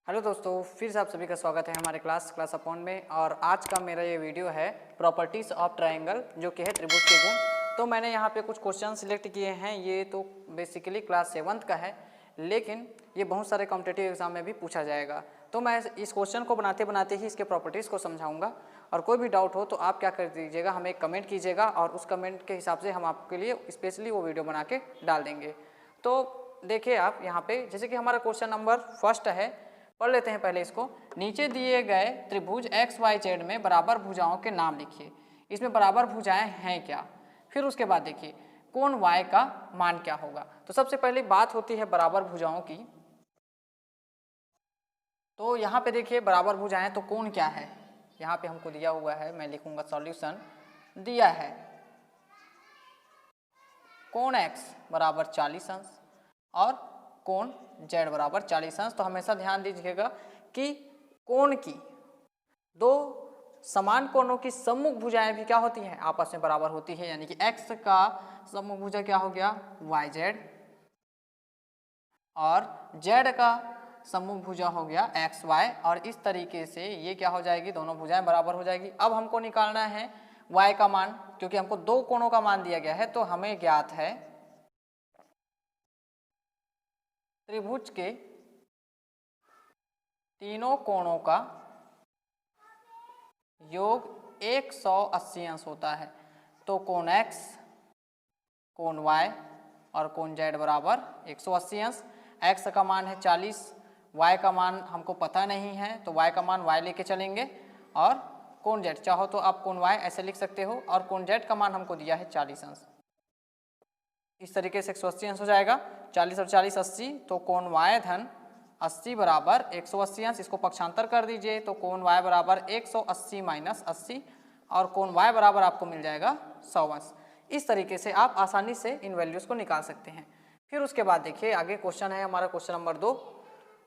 Hello दोस्तों, फिर से आप सभी का स्वागत है हमारे क्लास अपॉन में। और आज का मेरा ये वीडियो है प्रॉपर्टीज़ ऑफ ट्रायंगल, जो कि है त्रिभुज के गुण। तो मैंने यहाँ पे कुछ क्वेश्चन सिलेक्ट किए हैं। ये तो बेसिकली क्लास 7th का है, लेकिन ये बहुत सारे कॉम्पिटिटिव एग्जाम में भी पूछा जाएगा। तो मैं इस क्वेश्चन को बनाते बनाते ही इसके प्रॉपर्टीज़ को समझाऊंगा। और कोई भी डाउट हो तो आप क्या कर दीजिएगा, हमें एक कमेंट कीजिएगा और उस कमेंट के हिसाब से हम आपके लिए स्पेशली वो वीडियो बना के डाल देंगे। तो देखिए आप यहाँ पे, जैसे कि हमारा क्वेश्चन नंबर फर्स्ट है, पढ़ लेते हैं पहले इसको। नीचे दिए गए त्रिभुज एक्स वाई जेड में बराबर भुजाओं के नाम लिखिए। इसमें बराबर भुजाएं हैं क्या। फिर उसके बाद देखिए कोण वाई का मान क्या होगा। तो सबसे पहले बात होती है बराबर भुजाओं की। तो यहाँ पे देखिए बराबर भुजाएं, तो कोण क्या है यहाँ पे हमको दिया हुआ है, मैं लिखूंगा सॉल्यूशन दिया है। कोण x बराबर 40 अंश और कोण z बराबर 40 अंश। तो हमेशा ध्यान दीजिएगा कि कोण की दो समान कोणों की सम्मुख भुजाएं भी क्या होती हैं, आपस में बराबर होती है। यानी कि x का सम्मुख भुजा क्या हो गया, yz, और z का सम्मुख भुजा हो गया xy। और इस तरीके से ये क्या हो जाएगी, दोनों भुजाएं बराबर हो जाएगी। अब हमको निकालना है y का मान, क्योंकि हमको दो कोणों का मान दिया गया है। तो हमें ज्ञात है त्रिभुज के तीनों कोणों का योग 180 अंश होता है। तो कोण x, कोण y और कोण z बराबर 180 अंश। x का मान है 40, y का मान हमको पता नहीं है, तो y का मान y लेके चलेंगे। और कोण z, चाहो तो आप कोण y ऐसे लिख सकते हो, और कोण z का मान हमको दिया है 40 अंश। इस तरीके से 180 अंश हो जाएगा। 40 और 40 80, तो कोण y धन 80 बराबर 180 अंश। इसको पक्षांतर कर दीजिए, तो कोण y बराबर 180 माइनस 80, और कोण y बराबर आपको मिल जाएगा 100 अंश। इस तरीके से आप आसानी से इन वैल्यूज़ को निकाल सकते हैं। फिर उसके बाद देखिए आगे क्वेश्चन है हमारा, क्वेश्चन नंबर 2।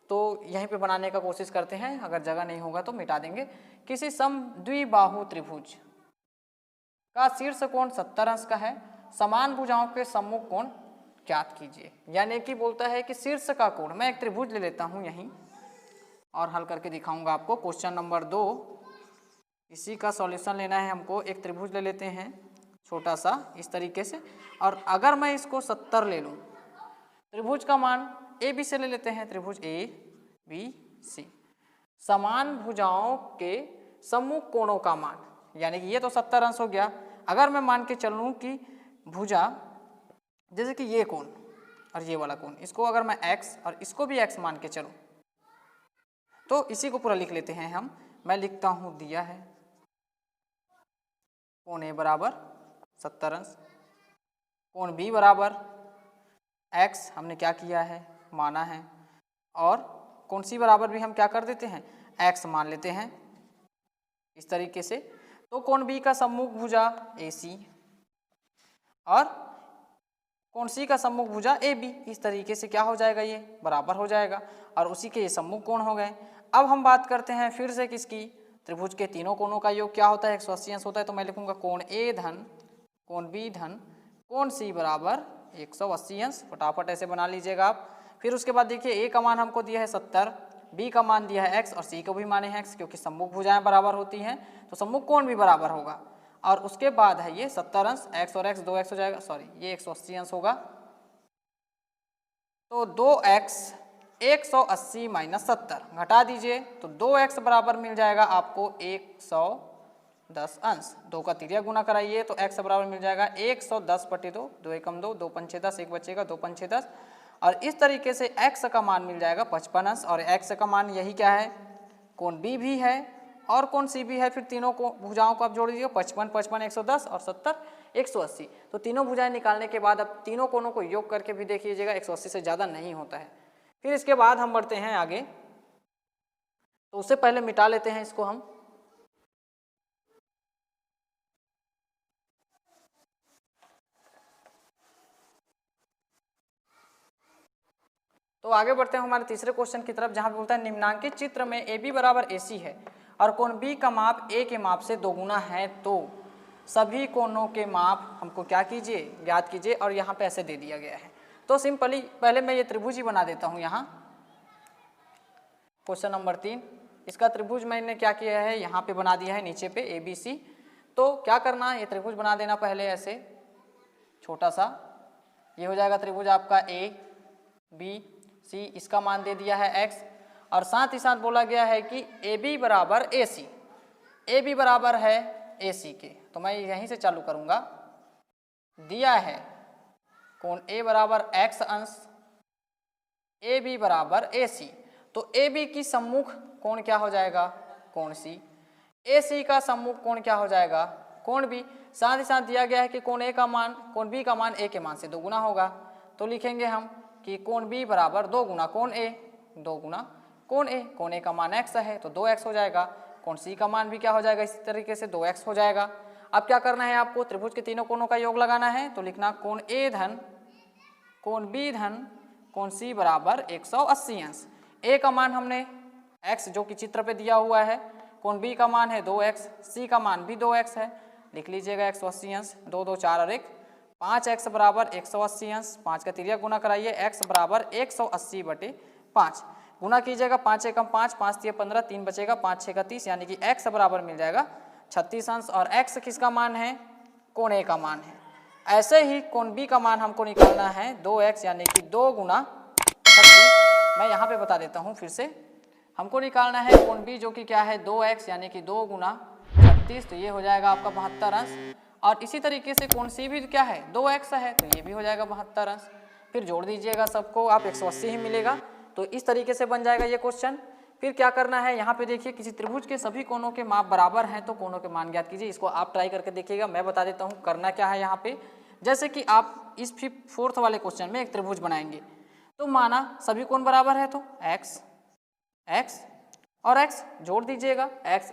तो यहीं पे बनाने का कोशिश करते हैं, अगर जगह नहीं होगा तो मिटा देंगे। किसी समद्विबाहु त्रिभुज का शीर्ष कोण 70 अंश का है, समान भुजाओं के सम्मुख कोण ज्ञात कीजिए। यानी कि बोलता है कि शीर्ष का कोण, मैं एक त्रिभुज ले लेता हूं यहीं और हल करके दिखाऊंगा आपको। क्वेश्चन नंबर 2, इसी का सॉल्यूशन लेना है हमको। एक त्रिभुज ले लेते हैं छोटा सा इस तरीके से, और अगर मैं इसको 70 ले लूं, त्रिभुज का मान ए बी से ले लेते हैं, त्रिभुज ए बी सी। समान भुजाओं के सम्मुख कोणों का मान, यानी कि ये तो 70 अंश हो गया। अगर मैं मान के चलूं कि भुजा, जैसे कि ये कोण और ये वाला कोण, इसको अगर मैं x और इसको भी x मान के चलूं, तो इसी को पूरा लिख लेते हैं हम। मैं लिखता हूं दिया है कोण a बराबर 70 अंश, कोण b बराबर x हमने क्या किया है, माना है, और कोण c बराबर भी हम क्या कर देते हैं, x मान लेते हैं इस तरीके से। तो कोण b का सम्मुख भुजा AC और कोण C का सम्मुख भुजा AB, इस तरीके से क्या हो जाएगा, ये बराबर हो जाएगा, और उसी के ये सम्मुख कोण हो गए। अब हम बात करते हैं फिर से किसकी, त्रिभुज के तीनों कोणों का योग क्या होता है, 180 अंश होता है। तो मैं लिखूंगा कोण A धन कोण B धन कोण C बराबर 180 अंश। फटाफट ऐसे बना लीजिएगा आप। फिर उसके बाद देखिए A का मान हमको दिया है 70, B का मान दिया है x, और C को भी माने हैं x, क्योंकि सम्मुख भुजाएं बराबर होती हैं तो सम्मुख कोण भी बराबर होगा। और उसके बाद है ये 70 अंश, x और x 2x हो जाएगा, सॉरी ये 180 अंश होगा। तो 2x 180 माइनस 70 घटा दीजिए, तो 2x बराबर मिल जाएगा आपको 110 अंश। 2 का तिर्यक गुना कराइए तो x बराबर मिल जाएगा 110 बटे 2, 2 एकम 2, 2 पंचे 10, एक बचेगा 2 पंचे 10। और इस तरीके से x का मान मिल जाएगा 55 अंश। और x का मान यही क्या है, कोण b भी है और कोण C भी है। फिर तीनों को भुजाओं को आप जोड़ दीजिए, 55 55 110 और 70 180। तो तीनों भुजाएं निकालने के बाद अब तीनों कोणों को योग करके भी देखिएगा, 180 से ज़्यादा नहीं होता है। फिर इसके बाद हम बढ़ते हैं आगे, तो उससे पहले मिटा लेते हैं इसको हम। तो आगे बढ़ते हैं हमारे तीसरे क्वेश्चन की तरफ, जहां पे बोलता है निम्नांकित चित्र में AB बराबर AC है और कोण B का माप A के माप से दोगुना है, तो सभी कोणों के माप हमको क्या कीजिए, ज्ञात कीजिए। और यहाँ पे ऐसे दे दिया गया है। तो सिंपली पहले मैं ये त्रिभुज ही बना देता हूँ यहाँ। क्वेश्चन नंबर 3, इसका त्रिभुज मैंने क्या किया है, यहाँ पे बना दिया है नीचे पे ABC। तो क्या करना, ये त्रिभुज बना देना पहले ऐसे छोटा सा, ये हो जाएगा त्रिभुज आपका ABC, इसका मान दे दिया है x, और साथ ही साथ बोला गया है कि AB बराबर AC, AB बराबर है AC के। तो मैं यहीं से चालू करूँगा, दिया है कोण A बराबर x अंश, AB बराबर AC, तो AB की सम्मुख कोण क्या हो जाएगा, कोण C, AC का सम्मुख कोण क्या हो जाएगा, कोण B। साथ ही साथ दिया गया है कि कोण A का मान कोण B का मान A के मान से 2 गुना होगा, तो लिखेंगे हम कि कोण B बराबर 2 गुना कोण A, 2 गुना कोण A, कोण A का मान x है तो 2x हो जाएगा, कोण C का मान भी क्या हो जाएगा, इसी तरीके से 2x हो जाएगा। अब क्या करना है आपको, त्रिभुज के तीनों कोणों का योग लगाना है, तो लिखना कोण A धन कोण B धन कोण C बराबर 180 अंश। A का मान हमने x जो कि चित्र पे दिया हुआ है, कोण B का मान है 2x, C का मान भी 2x है, लिख लीजिएगा 180 अंश, 2 2 4 और 1 5x बराबर 180 अंश, 5 का तिर्यक गुना कराइए, x बराबर 180/5 गुना कीजिएगा, 5 एकम 5, 5 तिया 15, 3 बचेगा, 5 6 का 30, यानी कि x बराबर मिल जाएगा 36 अंश, और x किसका मान है, कोण A का मान है। ऐसे ही कोण B का मान हमको निकालना है 2x, यानी कि 2 गुना 36। मैं यहाँ पे बता देता हूँ फिर से, हमको निकालना है कोण B जो कि क्या है 2x, यानी कि 2 गुना 36, तो ये हो जाएगा आपका 72 अंश, और इसी तरीके से कोण C भी क्या है 2x है, तो ये भी हो जाएगा 72 अंश। फिर जोड़ दीजिएगा सबको, आप 180 ही मिलेगा, तो इस तरीके से बन जाएगा ये क्वेश्चन। फिर क्या करना है, यहाँ पे देखिए किसी त्रिभुज के सभी कोणों के माप बराबर हैं तो कोणों के मान ज्ञात कीजिए। इसको आप ट्राई करके देखिएगा, मैं बता देता हूँ करना क्या है यहाँ पे। जैसे कि आप इस 4th वाले क्वेश्चन में एक त्रिभुज बनाएंगे, तो माना सभी कोण बराबर है तो x और x जोड़ दीजिएगा, x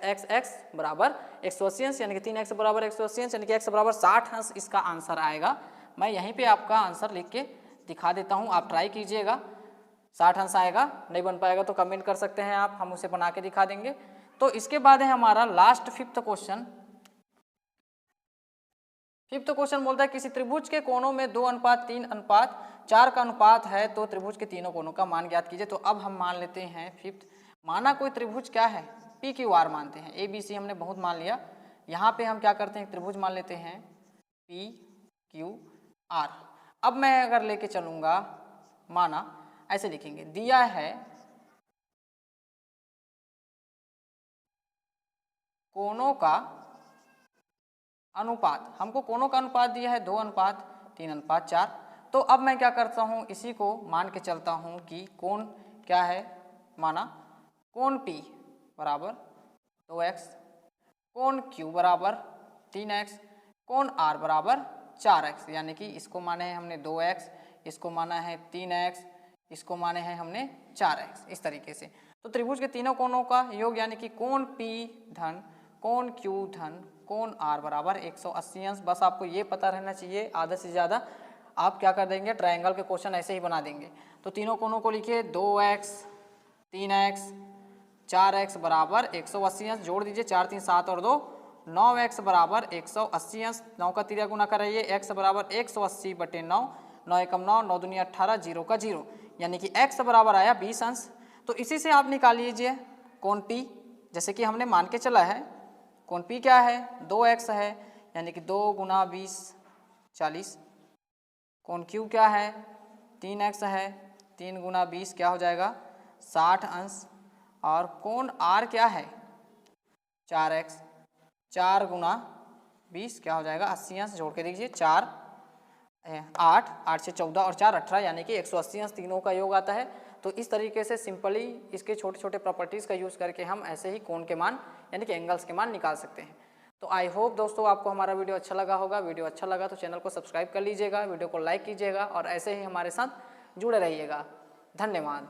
बराबर 180 अंश, यानी कि 3x बराबर 180 अंश, यानी कि x बराबर 60 अंश इसका आंसर आएगा। मैं यहीं पे आपका आंसर लिख के दिखा देता हूँ, आप ट्राई कीजिएगा। 60 अंश आएगा, नहीं बन पाएगा तो कमेंट कर सकते हैं आप, हम उसे बना के दिखा देंगे। तो इसके बाद है हमारा last 5th question. 5th question बोलता है किसी त्रिभुज के कोणों में 2:3:4 का अनुपात है तो त्रिभुज के तीनों कोणों का मान ज्ञात कीजिए। तो अब हम मान लेते हैं 5th, माना कोई त्रिभुज क्या है PQR मानते हैं, ABC हमने बहुत मान लिया, यहाँ पे हम क्या करते हैं त्रिभुज मान लेते हैं PQR। अब मैं अगर लेके चलूंगा, माना ऐसे लिखेंगे, दिया है कोणों का अनुपात, हमको कोणों का अनुपात दिया है 2:3:4। तो अब मैं क्या करता हूँ, इसी को मान के चलता हूँ कि कोण क्या है, माना कोण P बराबर 2x, कोण Q बराबर 3x, कोण R बराबर 4x, यानी कि इसको माने है हमने 2x, इसको माना है 3x, इसको माने हैं हमने 4x, इस तरीके से। तो त्रिभुज के तीनों कोणों का योग, यानी कि कोण P धन कोण Q धन कोण R बराबर 180 अंश। बस आपको ये पता रहना चाहिए, आधे से ज़्यादा आप क्या कर देंगे, ट्रायंगल के क्वेश्चन ऐसे ही बना देंगे। तो तीनों कोणों को लिखिए, 2x 3x 4x बराबर 180 अंश, जोड़ दीजिए, 4 3 7 और 2 9x बराबर 180 अंश, 9 का तिर्यक गुना कराइए, x बराबर 180/9, 9 एकम 9, 9 दूनी 18, 0 का 0, यानी कि x बराबर आया 20 अंश। तो इसी से आप निकाल लीजिए कोण P, जैसे कि हमने मान के चला है कोण P क्या है 2x है, यानी कि 2 गुना 20 40, कोण Q क्या है 3x है, 3 गुना 20 क्या हो जाएगा 60 अंश, और कोण R क्या है 4x, 4 गुना 20 क्या हो जाएगा 80 अंश, जोड़ के दीजिए, 4 8 8 से 14 और 4 18, यानी कि 180 अंश तीनों का योग आता है। तो इस तरीके से सिंपली इसके छोटे छोटे प्रॉपर्टीज़ का यूज़ करके हम ऐसे ही कोण के मान यानी कि एंगल्स के मान निकाल सकते हैं। तो आई होप दोस्तों आपको हमारा वीडियो अच्छा लगा होगा। वीडियो अच्छा लगा तो चैनल को सब्सक्राइब कर लीजिएगा, वीडियो को लाइक कीजिएगा और ऐसे ही हमारे साथ जुड़े रहिएगा। धन्यवाद।